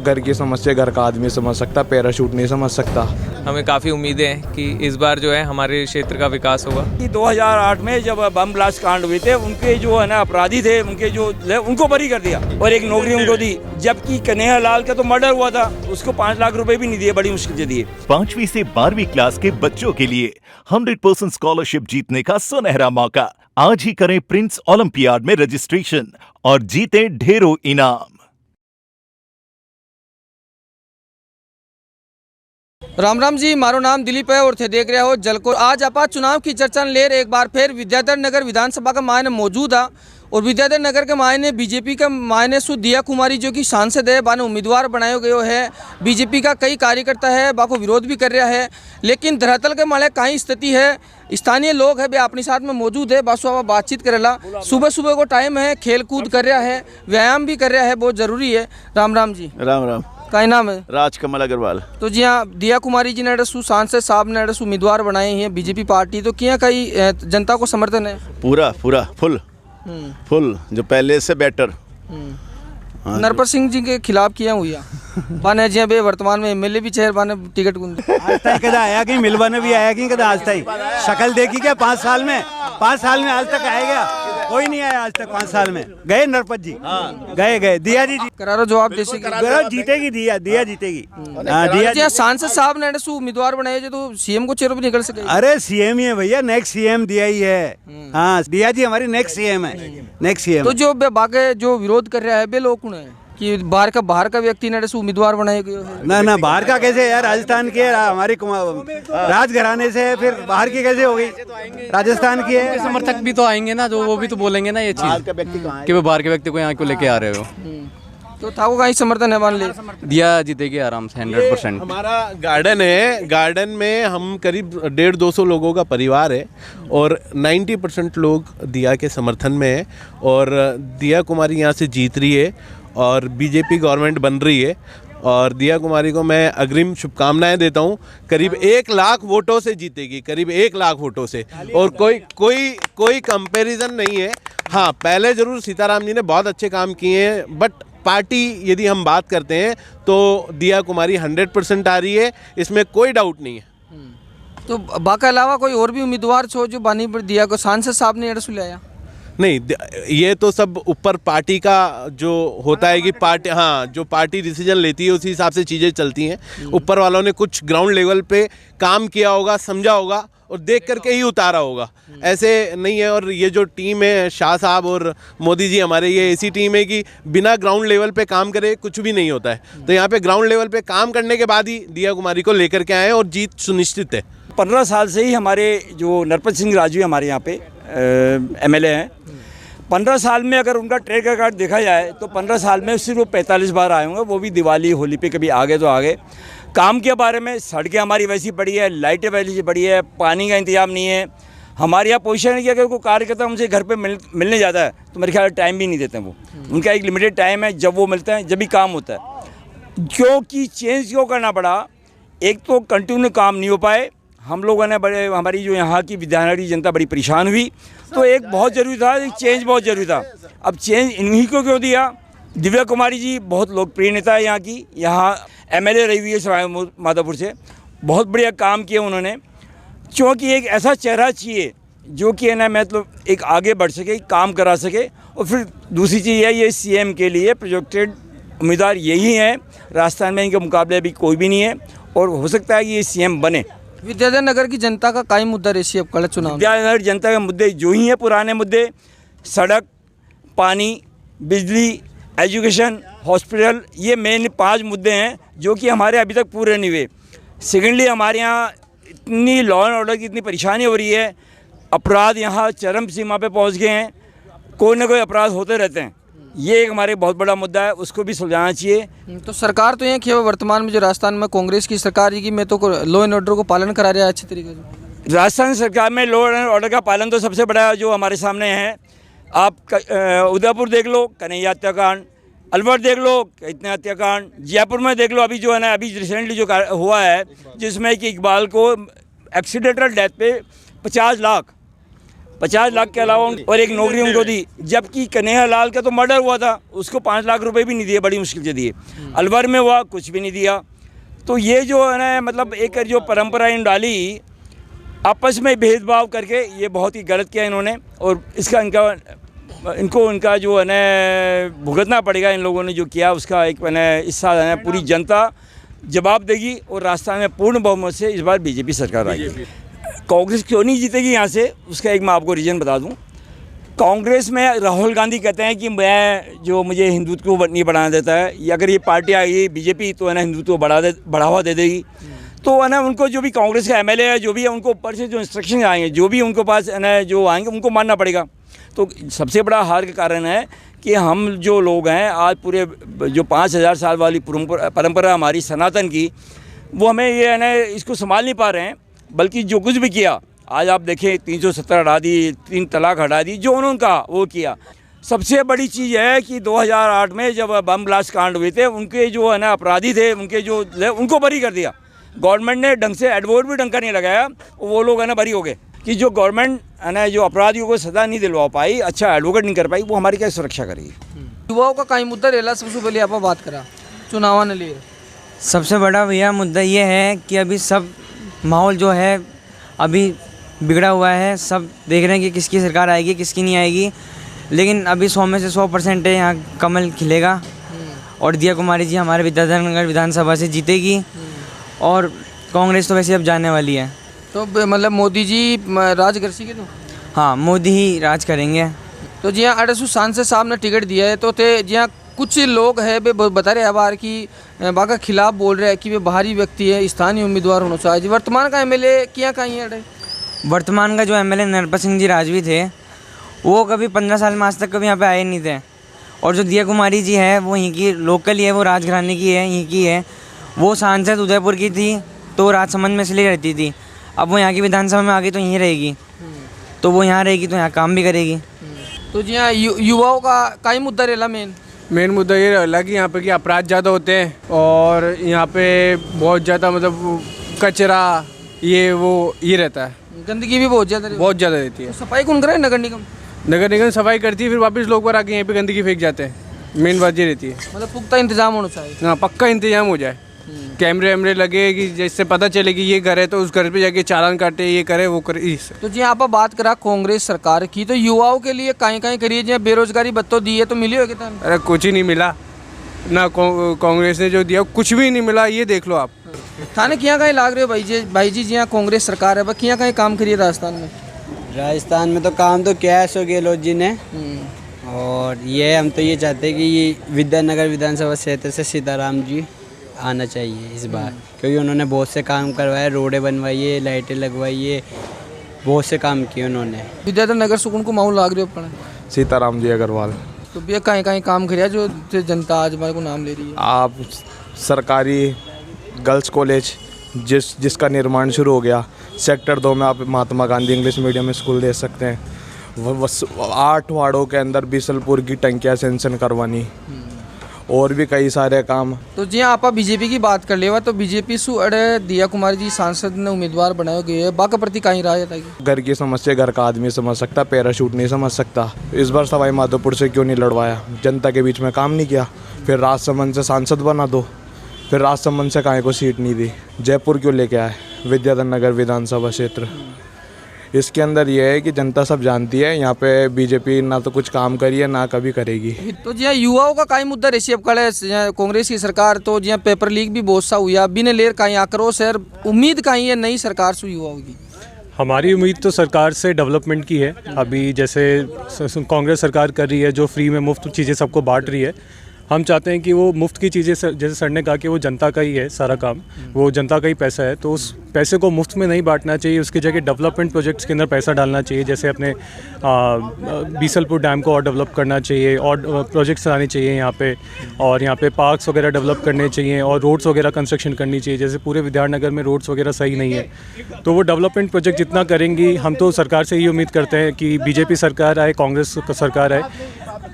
घर की समस्या घर का आदमी समझ सकता, पैराशूट नहीं समझ सकता। हमें काफ़ी उम्मीदें हैं कि इस बार जो है हमारे क्षेत्र का विकास होगा। 2008 में जब बम ब्लास्ट कांड हुए थे, उनके जो है ना अपराधी थे, उनको बरी कर दिया और एक नौकरी उनको दी। जबकि कन्हैया लाल का तो मर्डर हुआ था, उसको 5 लाख रुपए भी नहीं दिए, बड़ी मुश्किल से दिए। 5वीं से 12वीं क्लास के बच्चों के लिए 100% स्कॉलरशिप जीतने का सुनहरा मौका। आज ही करें प्रिंस ओलंपियाड में रजिस्ट्रेशन और जीते ढेरों इनाम। राम राम जी, मारो नाम दिलीप है और थे देख रहे हो जलकोर। आज आप चुनाव की चर्चा लेर एक बार फिर विद्याधर नगर विधानसभा का मायने मौजूद है और विद्याधर नगर के मायने बीजेपी का मायने सु दिया कुमारी जो कि सांसद है बाने उम्मीदवार बनाया गयो है। बीजेपी का कई कार्यकर्ता है बाको विरोध भी कर रहा है, लेकिन धरातल के माले कहीं स्थिति है। स्थानीय लोग है वे अपने साथ में मौजूद है, बासु बातचीत करेला। सुबह सुबह को टाइम है, खेल कूद कर रहा है, व्यायाम भी कर रहा है, बहुत जरूरी है। राम राम जी। राम राम। का नाम है? राजकमल अग्रवाल। तो जी हाँ, दिया कुमारी जी ने सांसद साहब ने उम्मीदवार बनाए हैं बीजेपी पार्टी, तो क्या कई जनता को समर्थन है? पूरा पूरा फुल जो पहले से बेटर। नरपत सिंह जी के खिलाफ किया हुआ बाने जी बे वर्तमान में एमएलए भी चेहर बाने टिकट आज तक कदा आया कि मिलवाने भी आया कि कदा आज तक शक्ल देखी क्या 5 साल में आज तक आएगा कोई नहीं आया आज तक 5 साल में। गए नरपत जी, गए दिया जी करारो जवाब जैसे जीतेगी, दिया जीतेगी। दिया सांसद साहब ने उम्मीदवार बनाए तो सीएम को चेहरे भी निकल सके। अरे सीएम ही है भैया, नेक्स्ट सीएम दिया ही है। हाँ, दिया जी हमारी नेक्स्ट सीएम है, नेक्स्ट सीएम। तो जो बाकी जो विरोध कर रहा है बे लोग कौन है कि बाहर का व्यक्ति ने उम्मीदवार बनाए गए है? ना बाहर का कैसे यार, राजस्थान के हमारे राजघराने से, फिर बाहर की कैसे हो गई? राजस्थान की है। समर्थक भी तो आएंगे ना, जो वो भी तो बोलेंगे ना ये चीज कि वो बाहर के व्यक्ति को यहाँ क्यों लेके आ रहे हो। तो था वो कहीं समर्थन है मान ले दिया जीतेगी आराम से 100%। हमारा गार्डन है, गार्डन में हम करीब 150-200 लोगों का परिवार है और 90% लोग दिया के समर्थन में है और दिया कुमारी यहाँ से जीत रही है और बीजेपी गवर्नमेंट बन रही है और दिया कुमारी को मैं अग्रिम शुभकामनाएं देता हूं। करीब 1 लाख वोटों से जीतेगी, करीब 1 लाख वोटों से, और कोई कंपैरिजन नहीं है। हाँ, पहले ज़रूर सीताराम जी ने बहुत अच्छे काम किए हैं, बट पार्टी यदि हम बात करते हैं तो दिया कुमारी 100% आ रही है, इसमें कोई डाउट नहीं है। तो बाकी अलावा कोई और भी उम्मीदवार छो जो बानी पर दिया को सांसद साहब ने लाया? नहीं, ये तो सब ऊपर पार्टी का जो होता है कि पार्टी, हाँ, जो पार्टी डिसीजन लेती है उसी हिसाब से चीज़ें चलती हैं। ऊपर वालों ने कुछ ग्राउंड लेवल पे काम किया होगा, समझा होगा और देख करके ही उतारा होगा, ऐसे नहीं है। और ये जो टीम है, शाह साहब और मोदी जी हमारे, ये ऐसी टीम है कि बिना ग्राउंड लेवल पे काम करे कुछ भी नहीं होता है। तो यहाँ पे ग्राउंड लेवल पे काम करने के बाद ही दिया कुमारी को लेकर के आए और जीत सुनिश्चित है। 15 साल से ही हमारे जो नरपत सिंह राजू हमारे यहाँ पे एमएलए हैं, 15 साल में अगर उनका ट्रैक रिकॉर्ड देखा जाए तो 15 साल में सिर्फ वो 45 बार आए होंगे, वो भी दिवाली होली पे कभी आगे तो आगे। काम के बारे में सड़कें हमारी वैसी पड़ी है, लाइटें वैसी पड़ी है, पानी का इंतजाम नहीं है। हमारे यहाँ पोजीशन है कि अगर कोई कार्यकर्ता हमसे घर पे मिलने जाता है तो मेरे ख्याल टाइम भी नहीं देते हैं वो। उनका एक लिमिटेड टाइम है, जब वो मिलते हैं जब भी काम होता है। क्योंकि चेंज क्यों करना पड़ा, एक तो कंटिन्यू काम नहीं हो पाए, हम लोगों ने बड़े, हमारी जो यहाँ की विद्यानगरी जनता बड़ी परेशान हुई, तो एक बहुत ज़रूरी था, एक चेंज बहुत ज़रूरी था। अब चेंज इन्हीं को क्यों दिया? दिव्या कुमारी जी बहुत लोकप्रिय नेता है यहाँ की, यहाँ एमएलए रही हुई है सवाई माधोपुर से, बहुत बढ़िया काम किया उन्होंने। क्योंकि एक ऐसा चेहरा चाहिए जो कि है ना मतलब एक आगे बढ़ सके, काम करा सके। और फिर दूसरी चीज़ है, ये सीएम के लिए प्रोजेक्टेड उम्मीदवार यही हैं, राजस्थान में इनके मुकाबले अभी कोई भी नहीं है और हो सकता है कि ये सीएम बने। विद्याधर नगर की जनता का कई मुद्दा रेसी अब कल चुनाव? विद्याधर जनता के मुद्दे जो ही हैं पुराने मुद्दे, सड़क, पानी, बिजली, एजुकेशन, हॉस्पिटल, ये मेन 5 मुद्दे हैं जो कि हमारे अभी तक पूरे नहीं हुए। सेकेंडली, हमारे यहाँ इतनी लॉ एंड ऑर्डर की इतनी परेशानी हो रही है, अपराध यहाँ चरम सीमा पे पहुँच गए हैं, कोई ना कोई अपराध होते रहते हैं। ये एक हमारे बहुत बड़ा मुद्दा है, उसको भी सुलझाना चाहिए। तो सरकार तो ये कि वर्तमान में जो राजस्थान में कांग्रेस की सरकार है कि मैं तो लॉ एंड ऑर्डर को पालन करा रहा है अच्छे तरीके से। राजस्थान सरकार में लॉ एंड ऑर्डर का पालन तो सबसे बड़ा जो हमारे सामने है। आप उदयपुर देख लो, कन्हैया हत्याकांड, अलवर देख लो, कितने हत्याकांड, जयपुर में देख लो, अभी जो है ना, अभी रिसेंटली जो हुआ है जिसमें कि इकबाल को एक्सीडेंटल डेथ पे 50 लाख 50 लाख के अलावा और एक नौकरी उनको दी। जबकि कन्हैया लाल का तो मर्डर हुआ था, उसको 5 लाख रुपए भी नहीं दिए, बड़ी मुश्किल से दिए। अलवर में हुआ, कुछ भी नहीं दिया। तो ये जो है ना, मतलब एक जो परंपरा इन डाली आपस में भेदभाव करके, ये बहुत ही गलत किया इन्होंने। और इसका इनका जो है ना भुगतना पड़ेगा। इन लोगों ने जो किया उसका एक हिस्सा है ना, पूरी जनता जवाब देगी। और राजस्थान में पूर्ण बहुमत से इस बार बीजेपी सरकार आएगी। कांग्रेस क्यों नहीं जीतेगी यहाँ से, उसका एक मैं आपको रीज़न बता दूँ। कांग्रेस में राहुल गांधी कहते हैं कि मुझे हिंदुत्व को नहीं बढ़ाना देता है, या अगर ये पार्टी आई बीजेपी तो है ना हिंदुत्व को बढ़ावा दे देगी। तो है ना उनको जो भी कांग्रेस का एमएलए है, जो भी है, उनको ऊपर से जो इंस्ट्रक्शन आएंगे, जो भी उनको पास है ना जो आएंगे, उनको मानना पड़ेगा। तो सबसे बड़ा हार का कारण है कि हम जो लोग हैं आज पूरे जो 5000 साल वाली परंपरा हमारी सनातन की, वो हमें ये है ना इसको संभाल नहीं पा रहे हैं। बल्कि जो कुछ भी किया, आज आप देखें 370 हटा दी, 3 तलाक हटा दी, जो उन्होंने कहा वो किया। सबसे बड़ी चीज़ है कि 2008 में जब बम ब्लास्ट कांड हुए थे, उनके जो है ना अपराधी थे, उनको बरी कर दिया गवर्नमेंट ने। ढंग से एडवोकेट भी ढंग का नहीं लगाया, वो लोग है ना बरी हो गए। कि जो गवर्नमेंट है ना जो अपराधियों को सजा नहीं दिलवा पाई, अच्छा एडवोकेट नहीं कर पाई, वो हमारी क्या सुरक्षा करेगी। युवाओं का कई मुद्दा रेला, सबसे पहले आप बात करा चुनाव ने लिए। सबसे बड़ा भैया मुद्दा ये है कि अभी सब माहौल जो है अभी बिगड़ा हुआ है। सब देख रहे हैं कि किसकी सरकार आएगी, किसकी नहीं आएगी। लेकिन अभी 100 में से 100% है यहाँ कमल खिलेगा। और दिया कुमारी जी हमारे विद्याधर नगर विधानसभा से जीतेगी। और कांग्रेस तो वैसे अब जाने वाली है। तो मतलब मोदी जी राज कर सी तो हाँ, मोदी ही राज करेंगे। तो जी हाँ, अड़सू सांसद साहब ने टिकट दिया है, तो जी हाँ कुछ लोग है वे बता रहे हैं बाहर की बाका खिलाफ बोल रहे हैं कि वे बाहरी व्यक्ति है, स्थानीय उम्मीदवार होना चाहिए। वर्तमान का एमएलए क्या कहीं है? वर्तमान का जो एमएलए नरपत सिंह जी राजवी थे, वो कभी 15 साल में आज तक कभी यहाँ पे आए नहीं थे। और जो दिया कुमारी जी है वो यहीं की लोकल ही है, वो राजघराने की है, यहीं की है। वो सांसद उदयपुर की थी तो राजसमंद में इसलिए रहती थी। अब वो यहाँ की विधानसभा में आ गई तो यहीं रहेगी। तो वो यहाँ रहेगी तो यहाँ काम भी करेगी। तो जी हाँ, युवाओं का कई मुद्दा रहेला मेन मुद्दा ये रहला कि यहाँ पे कि अपराध ज़्यादा होते हैं और यहाँ पे बहुत ज़्यादा मतलब कचरा ये रहता है। गंदगी भी बहुत ज़्यादा रहती है। तो सफाई कौन करे? नगर निगम सफाई करती है, फिर वापस लोग पर आके यहीं पे गंदगी फेंक जाते हैं। मेन बात ये रहती है। मतलब पुख्ता इंतजाम होना चाहिए। हाँ, पक्का इंतजाम हो जाए। कैमरे वैमरे लगे कि जिससे पता चले कि ये घर है तो उस घर पे जाके चालान काटे, ये करे वो करे। तो जी आप बात करा कांग्रेस सरकार की, तो युवाओं के लिए कहीं करिए जी बेरोजगारी बत्तो दी है, तो मिली होगी? अरे कुछ ही नहीं मिला ना, कांग्रेस ने जो दिया कुछ भी नहीं मिला। ये देख लो आप। थाने क्या कहीं लाग रहे हो भाई जी यहाँ कांग्रेस सरकार है, क्या कहीं काम करिए राजस्थान में? राजस्थान में तो काम तो किया है अशोक गहलोत जी ने। और ये हम तो ये चाहते हैं कि ये विद्यानगर विधानसभा क्षेत्र से सीताराम जी आना चाहिए इस बार, क्योंकि उन्होंने बहुत से काम करवाए, रोडें बनवाई है, लाइटें लगवाई है, बहुत से काम किए उन्होंने। विद्याधर नगर सुकून को माहौल लाग रही हो? सीताराम जी अग्रवाल। तो भैया कहीं काम करिए जो जनता आज हमारे को नाम ले रही है? आप सरकारी गर्ल्स कॉलेज जिसका निर्माण शुरू हो गया, सेक्टर 2 में आप Mahatma Gandhi English medium school दे सकते हैं। 8 वार्डों के अंदर बीसलपुर की टंकियाँ सेंशन करवानी, और भी कई सारे काम। तो जी आप बीजेपी की बात कर लेवा, तो बीजेपी सु अड़े दिया कुमारी जी सांसद ने उम्मीदवार बनाए गए है, बाका प्रति कहीं रहा जाता है? घर की समस्या घर का आदमी समझ सकता, पैराशूट नहीं समझ सकता। इस बार सवाई माधोपुर से क्यों नहीं लड़वाया? जनता के बीच में काम नहीं किया। फिर राजसमंद से सांसद बना दो, फिर राजसमंद से काहे को सीट नहीं दी। जयपुर क्यों लेके आए? विद्याधर नगर विधानसभा क्षेत्र। इसके अंदर ये है कि जनता सब जानती है यहाँ पे बीजेपी ना तो कुछ काम करी है ना कभी करेगी। तो जी युवाओं का कई मुद्दा रेसी अब कड़े कांग्रेस की सरकार, तो जी पेपर लीक भी बहुत सा हुआ, बिना लेर कहीं आक्रोश है, उम्मीद कहीं है नई सरकार से युवाओं की? हमारी उम्मीद तो सरकार से डेवलपमेंट की है। अभी जैसे कांग्रेस सरकार कर रही है जो फ्री में मुफ्त चीज़ें सबको बांट रही है, हम चाहते हैं कि वो मुफ्त की चीज़ें, जैसे सर ने कहा कि वो जनता का ही है सारा काम, वो जनता का ही पैसा है, तो उस पैसे को मुफ्त में नहीं बांटना चाहिए, उसकी जगह डेवलपमेंट प्रोजेक्ट्स के अंदर पैसा डालना चाहिए। जैसे अपने बीसलपुर डैम को और डेवलप करना चाहिए, और प्रोजेक्ट्स लाने चाहिए यहाँ पे, और यहाँ पे पार्क्स वगैरह डेवलप करने चाहिए, और रोड्स वगैरह कंस्ट्रक्शन करनी चाहिए। जैसे पूरे विद्यानगर में रोड्स वगैरह सही नहीं है, तो वो डेवलपमेंट प्रोजेक्ट जितना करेंगी, हम तो सरकार से ये उम्मीद करते हैं कि बीजेपी सरकार आए, कांग्रेस सरकार आए,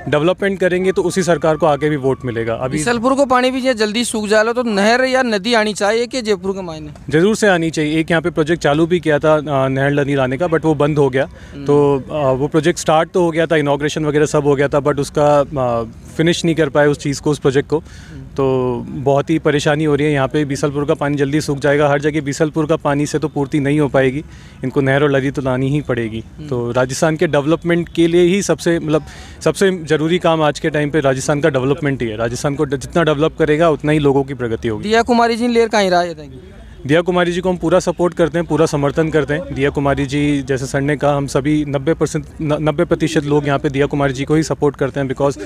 डेवलपमेंट करेंगे तो उसी सरकार को आगे भी वोट मिलेगा। अभी बीसलपुर को पानी भी जो जल्दी सूख जाए तो नहर या नदी आनी चाहिए कि जयपुर के मायने ज़रूर से आनी चाहिए। एक यहाँ पे प्रोजेक्ट चालू भी किया था नहर नदी लाने का, बट वो बंद हो गया। तो वो प्रोजेक्ट स्टार्ट तो हो गया था, इनॉग्रेशन वगैरह सब हो गया था, बट उसका फिनिश नहीं कर पाए उस चीज़ को, उस प्रोजेक्ट को। तो बहुत ही परेशानी हो रही है यहाँ पे। बीसलपुर का पानी जल्दी सूख जाएगा। हर जगह बीसलपुर का पानी से तो पूर्ति नहीं हो पाएगी, इनको नहर और नदी तो लानी ही पड़ेगी। तो राजस्थान के डेवलपमेंट के लिए ही सबसे ज़रूरी काम आज के टाइम पे राजस्थान का डेवलपमेंट ही है। राजस्थान को जितना डेवलप करेगा उतना ही लोगों की प्रगति होगी। दिया कुमारी जी लेर कहीं रहा है? दिया कुमारी जी को हम पूरा सपोर्ट करते हैं, पूरा समर्थन करते हैं। दिया कुमारी जी, जैसे सर ने कहा, हम सभी 90% लोग यहाँ पे दिया कुमारी जी को ही सपोर्ट करते हैं। बिकॉज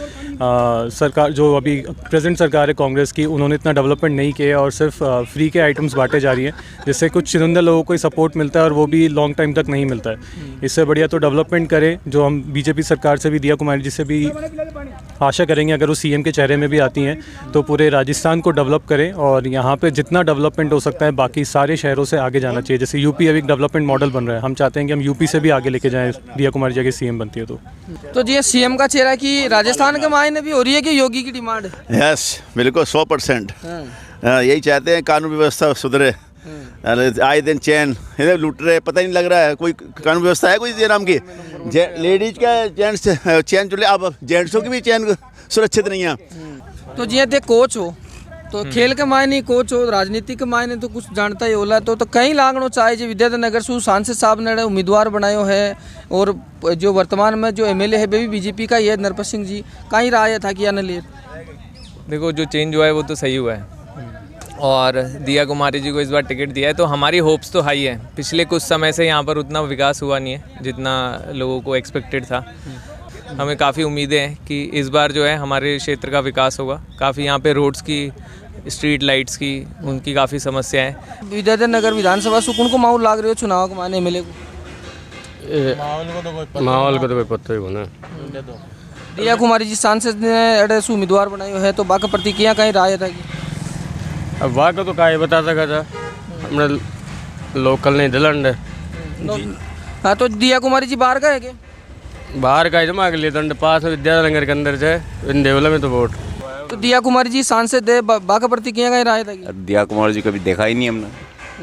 सरकार जो अभी प्रेजेंट सरकार है कांग्रेस की, उन्होंने इतना डेवलपमेंट नहीं किया और सिर्फ फ्री के आइटम्स बांटे जा रही हैं, जिससे कुछ चुनिंदा लोगों को ही सपोर्ट मिलता है और वो भी लॉन्ग टाइम तक नहीं मिलता है। इससे बढ़िया तो डेवलपमेंट करें, जो हम बीजेपी सरकार से भी, दिया कुमारी जी से भी आशा करेंगे अगर वो सीएम के चेहरे में भी आती हैं तो पूरे राजस्थान को डेवलप करें। और यहाँ पे जितना डेवलपमेंट हो सकता है बाकी सारे शहरों से आगे जाना चाहिए। जैसे यूपी अभी एक डेवलपमेंट मॉडल बन रहा है, हम चाहते हैं कि हम यूपी से भी आगे लेके जाएं, दिया कुमारी जी के सीएम बनती है तो जी सीएम का चेहरा की राजस्थान के मायने भी हो रही है कि योगी की डिमांड है? यस, बिल्कुल 100%। यही चाहते हैं कानून व्यवस्था सुधरे। आए दिन चैन इधर लूट रहे, पता ही नहीं लग रहा है कोई कानून व्यवस्था है कोई ये नाम की। लेडीज का जेंट्स चैन चले, अब जेंट्सों की भी चैन सुरक्षित नहीं है। तो जी थे कोच हो तो खेल के मायने कोच हो, राजनीति के मायने तो कुछ जानता ही होला। तो कहीं लागणो चाहे जो विद्याधर नगर से सांसद साहब ने उम्मीदवार बनायो है और जो वर्तमान में जो एमएलए है वे भी बीजेपी का ही है, नरपत सिंह जी। कहीं राय था कि या न ले? देखो, जो चेंज हुआ है वो तो सही हुआ है और दिया कुमारी जी को इस बार टिकट दिया है तो हमारी होप्स तो हाई है। पिछले कुछ समय से यहाँ पर उतना विकास हुआ नहीं है जितना लोगों को एक्सपेक्टेड था। हमें काफ़ी उम्मीदें हैं कि इस बार जो है हमारे क्षेत्र का विकास होगा। काफ़ी यहाँ पे रोड्स की, स्ट्रीट लाइट्स की, उनकी काफ़ी समस्या है। विद्याधर नगर विधानसभा सुकून को माहौल लाग रहे हो चुनाव के माने एमएलए को? माहौल को तो कोई पता ही होना। दिया कुमारी जी सांसद ने अड़े उम्मीदवार बनायो है तो बाकी प्रतिक्रिया कहीं राय था कि? अब वाह को तो क्या बता सका था, हमने लोकल नहीं दिलंड। हाँ, तो दिया कुमारी जी बाहर का है क्या? बाहर का जमा के लिए दंड पास विद्याधर नगर के अंदर से इन देवला में तो वोट। तो दिया कुमारी जी सांसद है, बाका प्रतिक्रिया कहीं राय था कि? दिया कुमारी जी कभी देखा ही नहीं हमने,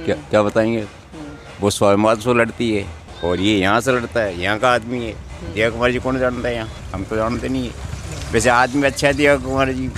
क्या बताएंगे। वो स्वाभिमान से लड़ती है और ये यहाँ से लड़ता है, यहाँ का आदमी है। दिया कुमारी जी कौन जानता है यहाँ, हम तो जानते नहीं है। वैसे आदमी अच्छा है दिया कुमारी जी,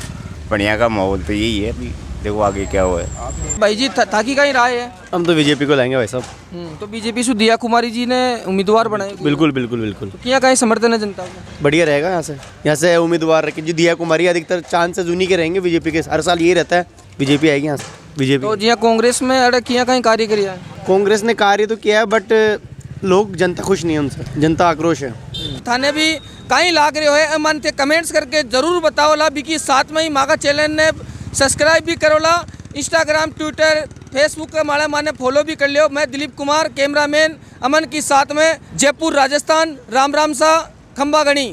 पर यहाँ का माहौल तो यही है। अभी देखो आगे क्या हुआ है। भाई जी थाकी कहीं राय है? हम तो बीजेपी को लाएंगे भाई साहब। तो बीजेपी से दिया कुमारी जी ने उम्मीदवार बनाए? बिल्कुल बिल्कुल बिल्कुल। तो क्या कहीं समर्थन है जनता को? बढ़िया रहेगा। यहाँ से उम्मीदवार रखे जो दिया कुमारी, अधिकतर चांसेस उन्हीं के रहेंगे बीजेपी के। हर साल यही रहता है बीजेपी आएगी यहाँ से। बीजेपी तो जी कांग्रेस में अड़े किया कहीं कार्य किया है? कांग्रेस ने कार्य तो किया है बट लोग, जनता खुश नहीं है उनसे, जनता आक्रोश है। थाने भी कहीं लाग रहे हो मन थे कमेंट्स करके जरूर बताओ ला। बिकी साथ में ही मागा चैनल ने सब्सक्राइब भी करो ला, इंस्टाग्राम, ट्विटर, फेसबुक का माने फॉलो भी कर लियो। मैं दिलीप कुमार, कैमरामैन अमन की साथ में, जयपुर राजस्थान। राम राम सा खंबा गणी।